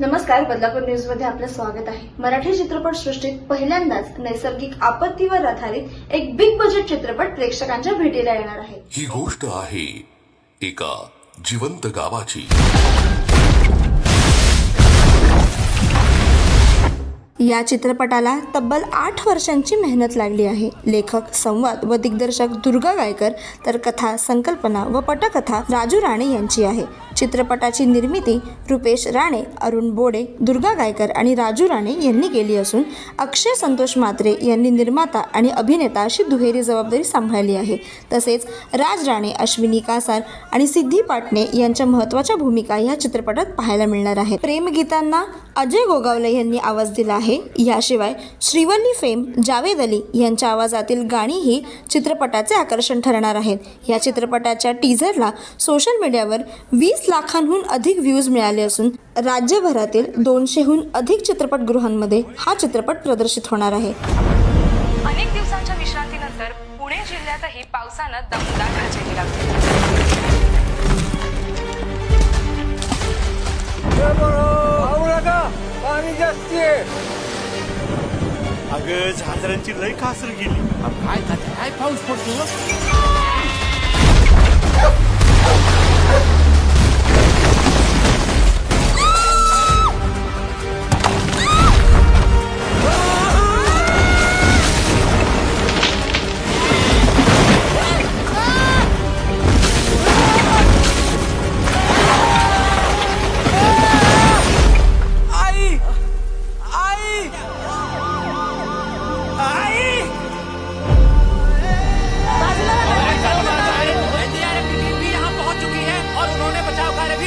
नमस्कार, बदलापूर न्यूज मध्ये आपलं स्वागत आहे। मराठी चित्रपट सृष्टीत पहिल्यांदाच नैसर्गिक आपत्तीवर आधारित एक बिग बजेट चित्रपट प्रेक्षकांच्या भेटीला येणार आहे। ही गोष्ट आहे एका जिवंत गावाची। या चित्रपटाला तब्बल 8 वर्षांची मेहनत लागली आहे। लेखक, संवाद व दिग्दर्शक दुर्गा गायकर, तर कथा, संकल्पना व पटकथा राजू राणे यांची आहे। चित्रपटाची निर्मिती रुपेश राणे, अरुण बोडे, दुर्गा गायकर आणि राजू राणे यांनी केली असून अक्षय संतोष म्हात्रे यांनी निर्माता आणि अभिनेता अशी दुहेरी जबाबदारी सांभाळली आहे। तसेच राज राणे, अश्विनी कासार आणि सिद्धी पाटणे यांच्या महत्त्वाच्या भूमिका या चित्रपटात पाहायला मिळणार आहेत। प्रेमगीतांना अजय गोगावले यांनी आवाज दिला आहे। याशिवाय श्रीवल्ली फेम, जावेद अली यांच्या आवाजातील गाणीही चित्रपटाचे आकर्षण ठरणार आहेत। या चित्रपटाच्या टीझरला सोशल मीडियावर 20 लाखांहून अधिक व्ह्यूज मिळाले असून राज्यभरातील 200हून अधिक चित्रपटगृहांमध्ये हा चित्रपट प्रदर्शित होणार आहे। अनेक दिवसांच्या विश्रांतीनंतर पुणे जिल्ह्यातही पावसानं दमदार हजेरी लावली। पाणी जास्ती अगं झाजरांची लय कासर गेली। काय पाऊस पडतो।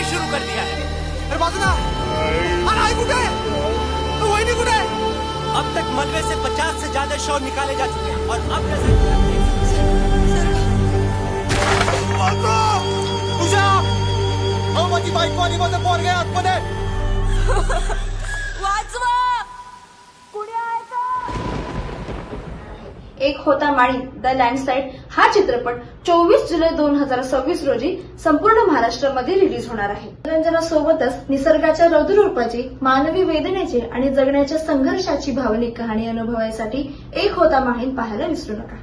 शुरू कर दिया है। अरे बाजूला, अरे आई कुठे है? वही नहीं कुठे है? अब तक मलबे से 50 से ज्यादा शव निकाले जा चुके हैं और अब तुझा माझी बायको आणि माझं पोरगे आतमध्ये वाचवा, कुणी आहे का? एक होता माळी द लँडस्लाइड हा चित्रपट 24 जुलै 2026 रोजी संपूर्ण महाराष्ट्रामध्ये रिलीज होणार आहे। मनोरंजनासोबतच निसर्गाच्या रौद्ररूपाची, मानवी वेदनेची आणि जगण्याच्या संघर्षाची भावनिक कहाणी अनुभवायसाठी एक होता माळी पाहायला विसरू नका।